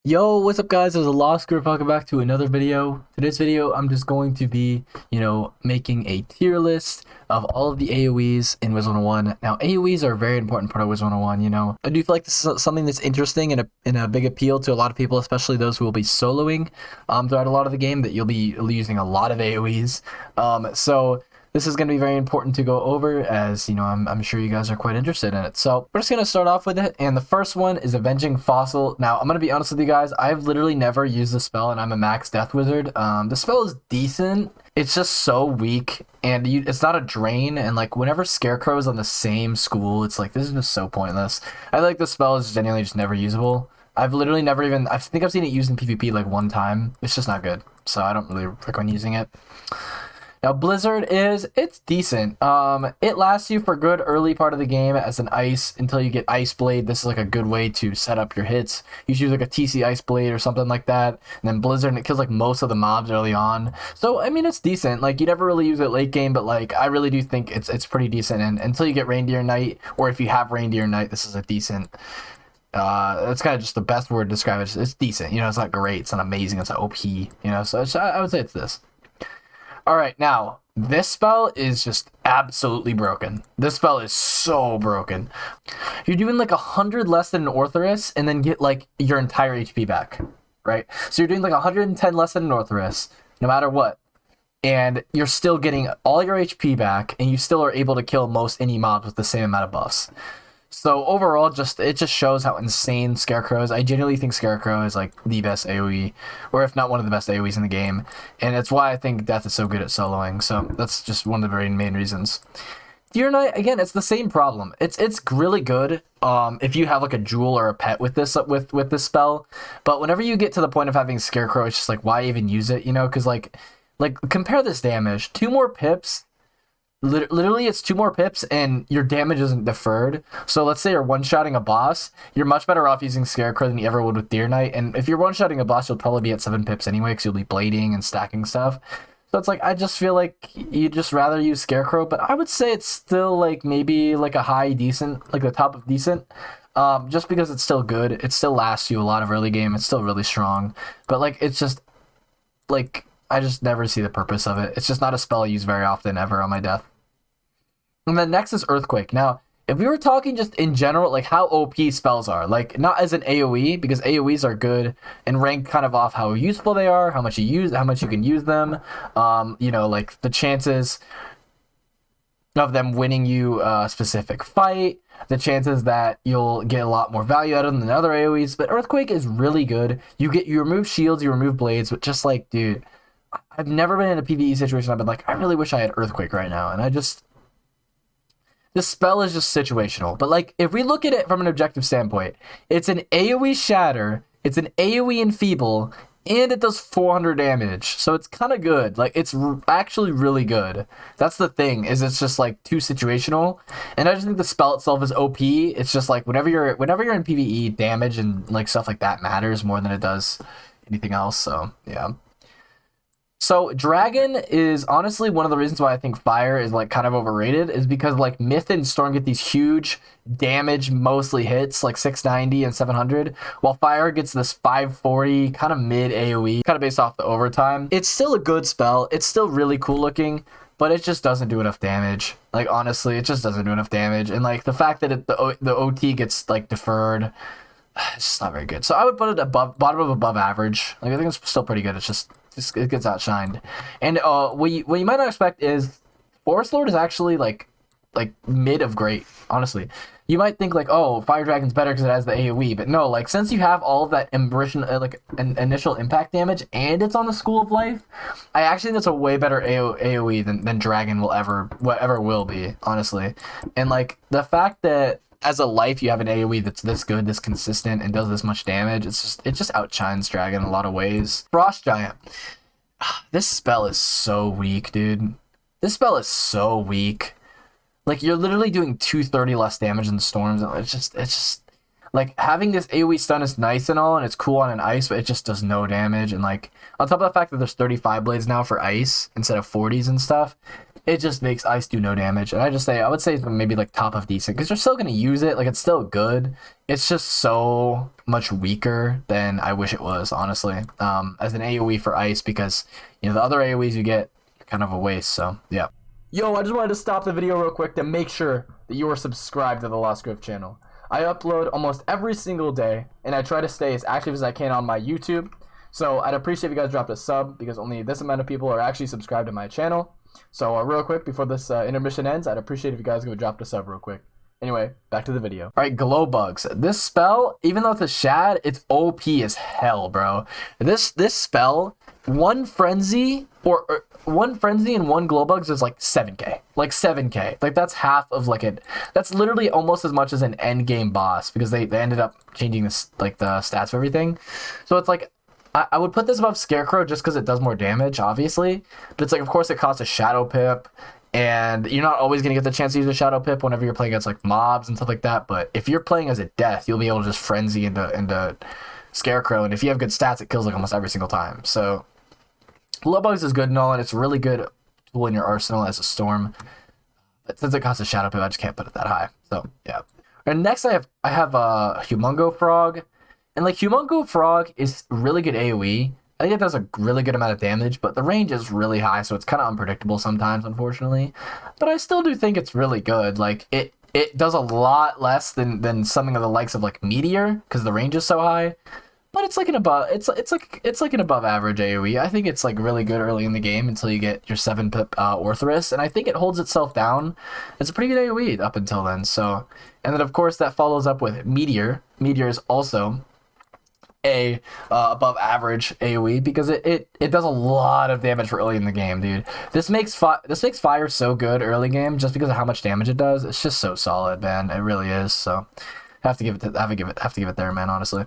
Yo, what's up guys? There's a Lost Group. Welcome back to another video. Today's video, I'm just going to be, making a tier list of all of the AOEs in Wizard101. Now, AOEs are a very important part of Wizard101, I do feel like this is something that's interesting and a big appeal to a lot of people, especially those who will be soloing throughout a lot of the game, that you'll be using a lot of AOEs. So this is going to be very important to go over, as I'm sure you guys are quite interested in it. So we're just going to start off with it, and the first one is Avenging Fossil. Now, I'm going to be honest with you guys, I've literally never used the spell, and I'm a max death wizard. The spell is decent. It's just so weak, and it's not a drain, and like whenever Scarecrow's on the same school, it's like, this is just so pointless. I feel like the spell is genuinely just never usable. I've literally never even, I think I've seen it used in PvP like one time. It's just not good, so I don't really recommend using it. Now, Blizzard it's decent. It lasts you for a good early part of the game as an ice until you get Ice Blade. This is like a good way to set up your hits. You should use like a TC Ice Blade or something like that. And then Blizzard, and it kills like most of the mobs early on. So, I mean, it's decent. Like, you never really use it late game, but like, I really do think it's pretty decent. And until you get Reindeer Knight, or if you have Reindeer Knight, this is a decent. That's kind of just the best word to describe it. It's decent. It's not great. It's not amazing. It's not OP. So I would say it's this. All right, now, this spell is just absolutely broken. This spell is so broken. You're doing like 100 less than an Orthoris and then get like your entire HP back, right? So you're doing like 110 less than an Orthoris, no matter what. And you're still getting all your HP back, and you still are able to kill most any mobs with the same amount of buffs. So overall, it just shows how insane Scarecrow is. I genuinely think Scarecrow is like the best AoE, or if not one of the best AoEs in the game, and it's why I think Death is so good at soloing. So that's just one of the very main reasons. Deer Knight, again, it's the same problem. It's really good if you have like a jewel or a pet with this spell, but whenever you get to the point of having Scarecrow, it's just like, why even use it? Because like compare this damage, 2 more pips. Literally, it's 2 more pips and your damage isn't deferred. So let's say you're one-shotting a boss, you're much better off using Scarecrow than you ever would with Deer Knight. And if you're one-shotting a boss, you'll probably be at 7 pips anyway, because you'll be blading and stacking stuff. So it's like, I just feel like you'd just rather use Scarecrow, but I would say it's still like maybe like a high decent, like the top of decent. Just because it's still good. It still lasts you a lot of early game. It's still really strong. But like, it's just like, I just never see the purpose of it. It's just not a spell I use very often ever on my death. And then next is Earthquake. Now, if we were talking just in general, like how OP spells are, like not as an AoE, because AoEs are good and rank kind of off how useful they are, how much you can use them, like the chances of them winning you a specific fight, the chances that you'll get a lot more value out of them than other AoEs. But Earthquake is really good. You remove shields, you remove blades, but just like, dude, I've never been in a PvE situation I've been like, I really wish I had Earthquake right now. And this spell is just situational. But like, if we look at it from an objective standpoint, it's an AoE Shatter, it's an AoE Enfeeble, and it does 400 damage. So it's kind of good. Like, it's actually really good. That's the thing, is it's just like too situational. And I just think the spell itself is OP. It's just like whenever you're in PvE, damage and like stuff like that matters more than it does anything else. So yeah. So Dragon is honestly one of the reasons why I think Fire is like kind of overrated, is because like Myth and Storm get these huge damage, mostly hits like 690 and 700, while Fire gets this 540 kind of mid AoE, kind of based off the overtime. It's still a good spell. It's still really cool looking, but it just doesn't do enough damage. Like, honestly, it just doesn't do enough damage. And like the fact that the OT gets like deferred, it's just not very good. So I would put it bottom of above average. Like, I think it's still pretty good. It's just it gets outshined. And what you might not expect is Forest Lord is actually like mid of great. Honestly, you might think like, oh, Fire Dragon's better because it has the AoE, but no. Like, since you have all of that initial impact damage and it's on the School of Life, I actually think it's a way better AoE than Dragon whatever will be, honestly. And like the fact that as a life you have an AoE that's this good, this consistent, and does this much damage, it just outshines Dragon in a lot of ways. Frost Giant. This spell is so weak, dude. This spell is so weak. Like, you're literally doing 230 less damage than Storms. It's just like, having this AoE stun is nice and all, and it's cool on an ice, but it just does no damage. And like, on top of the fact that there's 35 blades now for ice instead of 40s and stuff, it just makes ice do no damage. And I would say maybe like top of decent, because you're still gonna use it. Like, it's still good. It's just so much weaker than I wish it was, honestly. As an AOE for ice, because the other AOEs you get are kind of a waste. So yeah. Yo, I just wanted to stop the video real quick to make sure that you are subscribed to the Lost Grove channel. I upload almost every single day, and I try to stay as active as I can on my YouTube. So I'd appreciate if you guys dropped a sub, because only this amount of people are actually subscribed to my channel. So real quick, before this intermission ends, I'd appreciate if you guys go drop a sub real quick. Anyway, back to the video. All right, glow bugs. This spell, even though it's a shad, it's OP as hell, bro. This spell, one frenzy and one glow bugs is like 7k. Like 7k. Like, that's half of like it. That's literally almost as much as an endgame boss, because they ended up changing this, like, the stats of everything. So it's like, I would put this above Scarecrow just because it does more damage, obviously. But it's like, of course, it costs a Shadow Pip. And you're not always going to get the chance to use a Shadow Pip whenever you're playing against, like, mobs and stuff like that. But if you're playing as a death, you'll be able to just frenzy into Scarecrow. And if you have good stats, it kills, like, almost every single time. So glow bugs is good and all, and it's a really good tool in your arsenal as a storm. But since it costs a Shadow Pip, I just can't put it that high. So, yeah. And next I have a Humongo Frog. And, like, Humongo Frog is really good AoE. I think it does a really good amount of damage, but the range is really high, so it's kind of unpredictable sometimes, unfortunately. But I still do think it's really good. Like, it does a lot less than something of the likes of, like, Meteor, because the range is so high. But it's like an above average AoE. I think it's, like, really good early in the game until you get your 7-pip Orthrus, and I think it holds itself down. It's a pretty good AoE up until then. So, and then of course that follows up with Meteor. Meteor is also a above average AoE, because it does a lot of damage for early in the game, dude. This makes fire so good early game just because of how much damage it does. It's just so solid, man. It really is. So have to give it there, man, honestly.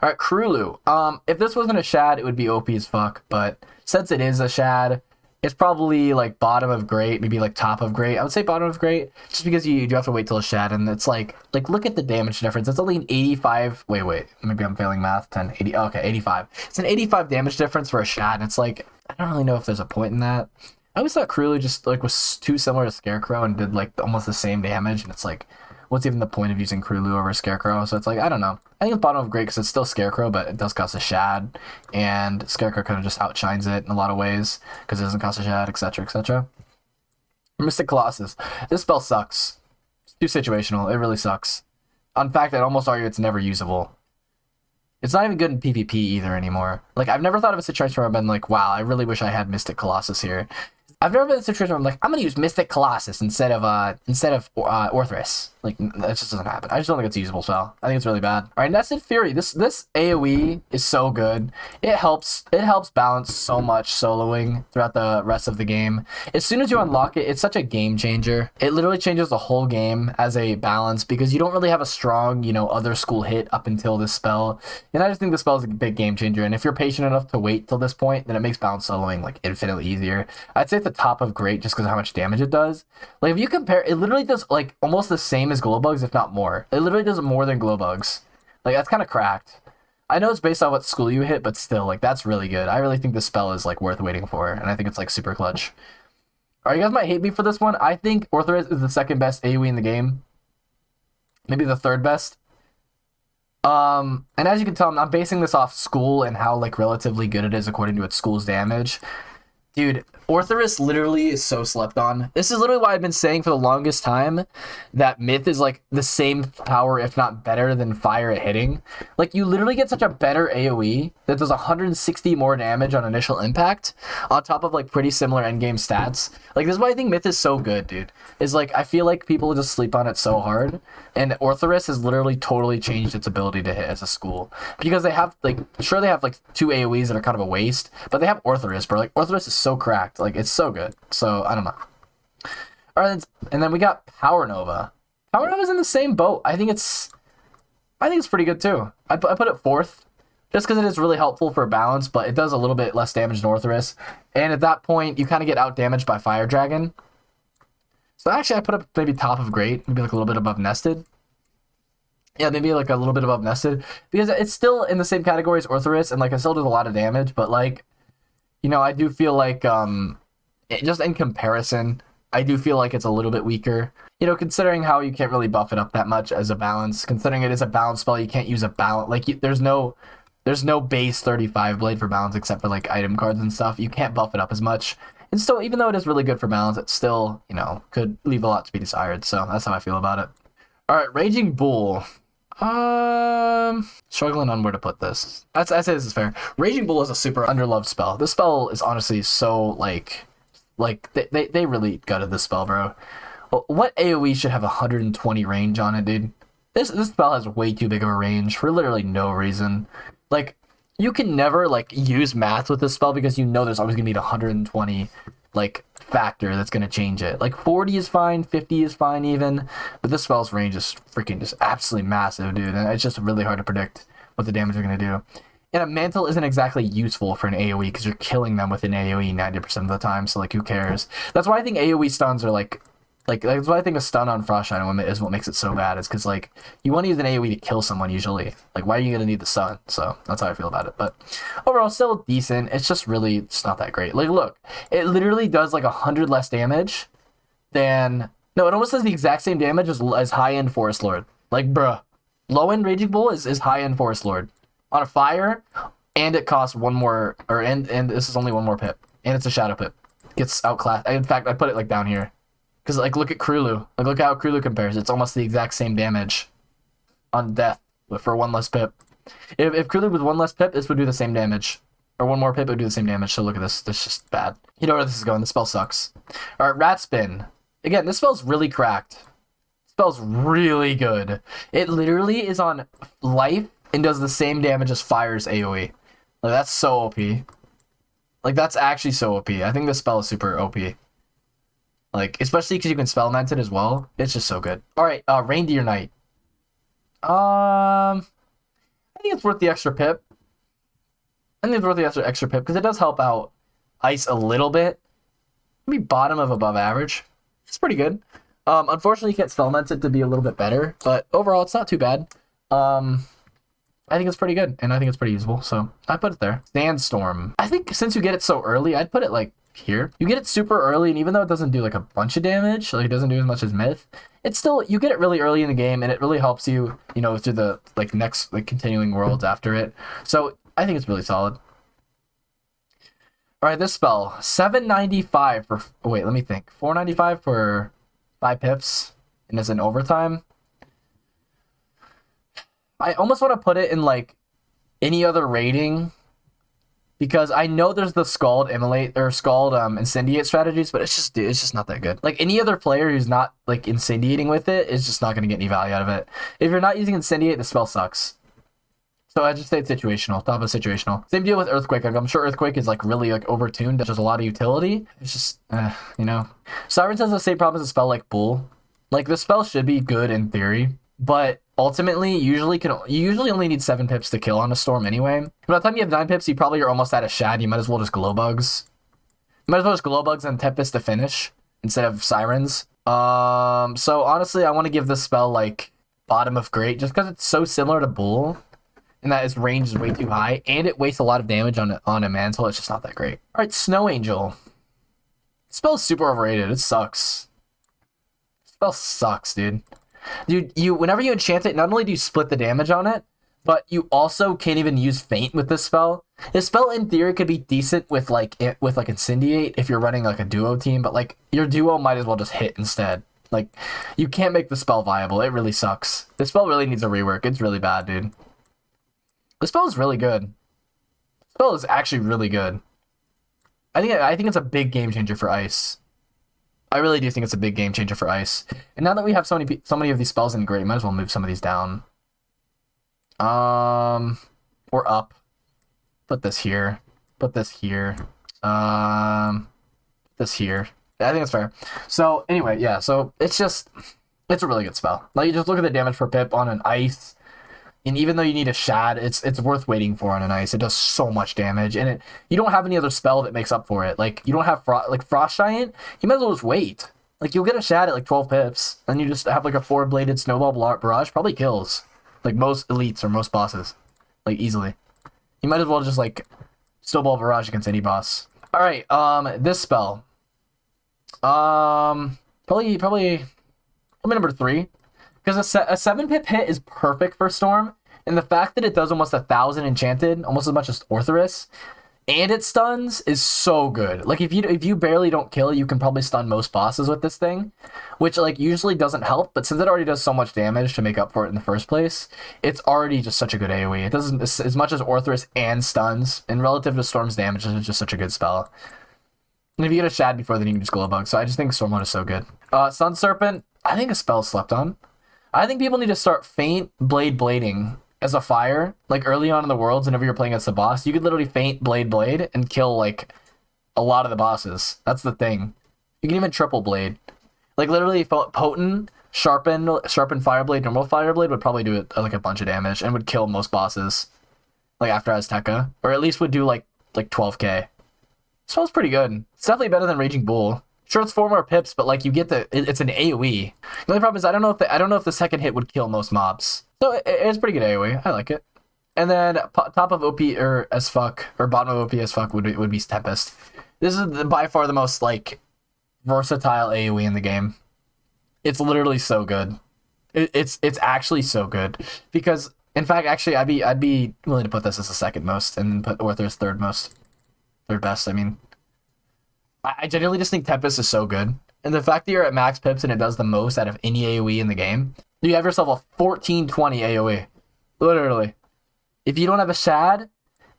All right, Krulu. If this wasn't a shad, it would be OP as fuck, but since it is a shad, it's probably like bottom of great, maybe like top of great. I would say bottom of great, just because you do have to wait till a shad, and it's like look at the damage difference. It's only an 85. Wait, maybe I'm failing math. 10, 80. Okay, 85. It's an 85 damage difference for a shad. And it's like, I don't really know if there's a point in that. I always thought Krulu just like was too similar to Scarecrow and did like almost the same damage, and it's like, what's even the point of using Krulu over Scarecrow? So it's like, I don't know. I think it's bottom of great because it's still Scarecrow, but it does cost a shad, and Scarecrow kind of just outshines it in a lot of ways because it doesn't cost a shad, etc., etc. Mystic Colossus. This spell sucks. It's too situational. It really sucks. In fact, I'd almost argue it's never usable. It's not even good in PvP either anymore. Like, I've never thought of a situation where I've been like, wow, I really wish I had Mystic Colossus here. I've never been in a situation where I'm like, I'm gonna use Mystic Colossus instead of Orthrus. Like, that just doesn't happen. I just don't think it's a usable spell. I think it's really bad. All right, Nested Fury. This AOE is so good. It helps balance so much soloing throughout the rest of the game. As soon as you unlock it, it's such a game changer. It literally changes the whole game as a balance, because you don't really have a strong, other school hit up until this spell. And I just think this spell is a big game changer. And if you're patient enough to wait till this point, then it makes balance soloing like infinitely easier. I'd say it's the top of great just because of how much damage it does. Like, if you compare, it literally does like almost the same as glow bugs, if not more. It literally does more than glow bugs. Like, that's kind of cracked. I know it's based on what school you hit, but still, like, that's really good. I really think this spell is like worth waiting for, and I think it's like super clutch. All right, you guys might hate me for this one. I think Orthrus is the second best AoE in the game, maybe the third best. And as you can tell, I'm basing this off school and how like relatively good it is according to its school's damage. Dude, Orthrus literally is so slept on. This is literally why I've been saying for the longest time that Myth is like the same power, if not better, than Fire at hitting. Like, you literally get such a better AoE that does 160 more damage on initial impact on top of like pretty similar endgame stats. Like, this is why I think Myth is so good, dude. Is like, I feel like people just sleep on it so hard, and Orthrus has literally totally changed its ability to hit as a school, because they have like, sure, they have like 2 AoEs that are kind of a waste, but they have Orthrus, bro. Like, Orthrus is so cracked. Like, it's so good. So, I don't know. All right, and then we got Powernova. Powernova's in the same boat. I think it's pretty good too. I put it fourth, just because it is really helpful for balance, but it does a little bit less damage than Orthrus. And at that point, you kind of get out-damaged by Fire Dragon. So actually, I put up maybe top of great, maybe like a little bit above Nested. Yeah, maybe like a little bit above Nested, because it's still in the same category as Orthrus, and like, it still does a lot of damage, but like, I do feel like just in comparison, I do feel like it's a little bit weaker. You know, considering how you can't really buff it up that much as a balance. Considering it is a balance spell, you can't use a balance. Like, there's no base 35 blade for balance except for like item cards and stuff. You can't buff it up as much. And still, even though it is really good for balance, it still, you know, could leave a lot to be desired. So that's how I feel about it. All right, Raging Bull. Struggling on where to put this. I say this is fair. Raging Bull is a super underloved spell. This spell is honestly so like they really gutted this spell, bro. What AOE should have 120 range on it, dude? This spell has way too big of a range for literally no reason. Like, you can never like use math with this spell because you know there's always gonna be 120 like factor that's gonna change it. Like 40 is fine, 50 is fine even, but this spell's range is freaking just absolutely massive, dude. And it's just really hard to predict what the damage they're gonna do. And a mantle isn't exactly useful for an AoE because you're killing them with an AoE 90% of the time. So like, who cares? That's why I think AoE stuns are like that's why I think a stun on Frostshine is what makes it so bad. Is because like you want to use an AoE to kill someone usually. Like, why are you gonna need the stun? So that's how I feel about it. But overall, still decent. It's just really just not that great. Like, look, it literally does like 100 less damage than it almost does the exact same damage as high end Forest Lord. Like, bruh, low end Raging Bull is high end Forest Lord on a fire, and it costs one more, and this is only one more pip, and it's a shadow pip. Gets outclassed. In fact, I put it like down here. Because, like, look at Krulu. Like, look how Krulu compares. It's almost the exact same damage on death for one less pip. If Krulu was one less pip, this would do the same damage. Or one more pip, it would do the same damage. So look at this. This is just bad. You know where this is going. The spell sucks. All right, Rat Spin. Again, this spell's really cracked. This spell's really good. It literally is on life and does the same damage as Fire's AoE. Like, that's so OP. Like, that's actually so OP. I think this spell is super OP. Like, especially because you can spellmant it as well. It's just so good. All right, Reindeer Knight. I think it's worth the extra pip. I think it's worth the extra pip because it does help out Ice a little bit. Maybe bottom of above average. It's pretty good. Unfortunately, you can't spellmant it to be a little bit better, but overall, it's not too bad. I think it's pretty good, and I think it's pretty usable, so I put it there. Sandstorm. I think since you get it so early, I'd put it like here. You get it super early, and even though it doesn't do like a bunch of damage, like it doesn't do as much as Myth, it's still, you get it really early in the game, and it really helps you, you know, through the like next like continuing worlds after it. So I think it's really solid. All right, this spell, 795 for, oh, wait, let me think. 495 for 5 pips, and it's an overtime. I almost want to put it in like any other rating, because I know there's the Scald Immolate or Scald Incendiate strategies, but it's just not that good. Like, any other player who's not like incendiating with it is just not going to get any value out of it. If you're not using Incendiate, the spell sucks. So I just say it's situational, top of situational. Same deal with Earthquake. Like, I'm sure Earthquake is like really like overtuned. There's just a lot of utility. It's just, you know. Sirens has the same problem as a spell like Bull. Like, the spell should be good in theory, but ultimately, you usually only need 7 pips to kill on a storm anyway. By the time you have 9 pips, you probably are almost out of shad. You might as well just glow bugs. You might as well just glow bugs and Tempest to finish instead of sirens. So honestly, I want to give this spell like bottom of great, just because it's so similar to Bull, and that its range is way too high, and it wastes a lot of damage on a mantle. It's just not that great. All right, Snow Angel. This spell is super overrated. It sucks. This spell sucks, dude. Dude, whenever you enchant it, not only do you split the damage on it, but you also can't even use Feint with this spell. This spell, in theory, could be decent with like Incendiate if you're running like a duo team, but like your duo might as well just hit instead. Like, you can't make the spell viable. It really sucks. This spell really needs a rework. It's really bad, dude. This spell is really good. This spell is actually really good. I think it's a big game changer for Ice. I really do think it's a big game changer for Ice. And now that we have so many of these spells in Great, might as well move some of these down. Or up. Put this here. Put this here. This here. I think it's fair. So anyway, yeah. So it's a really good spell. Like, you just look at the damage per pip on an Ice, and even though you need a shad, it's worth waiting for on an Ice. It does so much damage, and you don't have any other spell that makes up for it. Like, you don't have Frost Giant. You might as well just wait. Like, you'll get a shad at like 12 pips, and you just have like a 4-bladed Snowball barrage. Probably kills like most elites or most bosses, like easily. You might as well just like Snowball barrage against any boss. All right, this spell, Probably number 3. Because a 7-pip hit is perfect for Storm, and the fact that it does almost 1,000 enchanted, almost as much as Orthoris, and it stuns is so good. Like if you barely don't kill, you can probably stun most bosses with this thing, which like usually doesn't help. But since it already does so much damage to make up for it in the first place, it's already just such a good AOE. It doesn't as much as Orthoris and stuns, and relative to Storm's damage, it's just such a good spell. And if you get a Shad before, then you can just Glow Bug. So I just think Storm Mode is so good. Sun Serpent, I think a spell slept on. I think people need to start Feint Blading as a fire, like early on in the worlds, whenever you're playing as the boss. You could literally Feint Blade and kill like a lot of the bosses. That's the thing. You can even triple Blade. Like literally Potent, Sharpen Fireblade, normal Fireblade would probably do it like a bunch of damage and would kill most bosses. Like after Azteca. Or at least would do like 12k. Smells pretty good. It's definitely better than Raging Bull. Sure, it's 4 more pips, but like you get it's an AOE. The only problem is I don't know if the second hit would kill most mobs. So it's pretty good AOE. I like it. And then top of OP or as fuck, or bottom of OP as fuck would be Tempest. This is by far the most like versatile AOE in the game. It's literally so good. It's actually so good because in fact actually I'd be willing to put this as the second most and put Orthoris third best. I mean. I genuinely just think Tempest is so good. And the fact that you're at max pips and it does the most out of any AoE in the game, you have yourself a 1420 AoE. Literally. If you don't have a Shad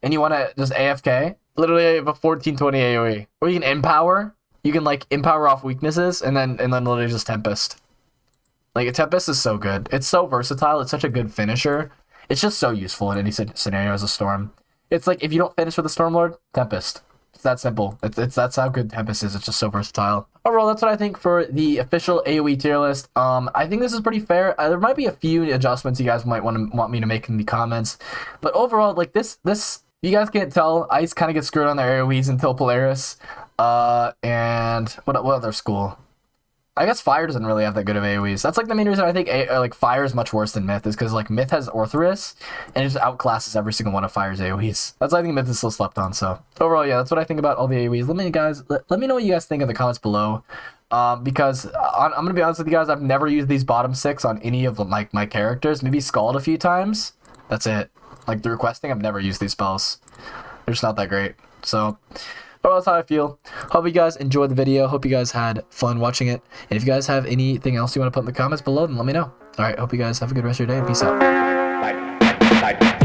and you want to just AFK, literally you have a 1420 AoE. Or you can Empower. You can like Empower off weaknesses and then literally just Tempest. Like Tempest is so good. It's so versatile. It's such a good finisher. It's just so useful in any scenario as a Storm. It's like if you don't finish with a Stormlord, Tempest. It's that simple. That's how good Tempest is. It's just so versatile. Overall, that's what I think for the official AoE tier list. I think this is pretty fair. There might be a few adjustments you guys might want me to make in the comments, but overall, like this, you guys can't tell. Ice kind of gets screwed on their AoEs until Polaris. And what other school? I guess Fire doesn't really have that good of AoEs. That's like the main reason I think like Fire is much worse than Myth is because like Myth has Orthoris and it just outclasses every single one of Fire's AoEs. That's why I think Myth is still slept on. So overall, yeah, that's what I think about all the AoEs. Let me know what you guys think in the comments below. Because I'm gonna be honest with you guys, I've never used these bottom 6 on any of like my characters. Maybe Scald a few times. That's it. Like through questing, I've never used these spells. They're just not that great. So. But that's how I feel. Hope you guys enjoyed the video. Hope you guys had fun watching it. And if you guys have anything else you want to put in the comments below, then let me know. All right. Hope you guys have a good rest of your day and peace out. Bye.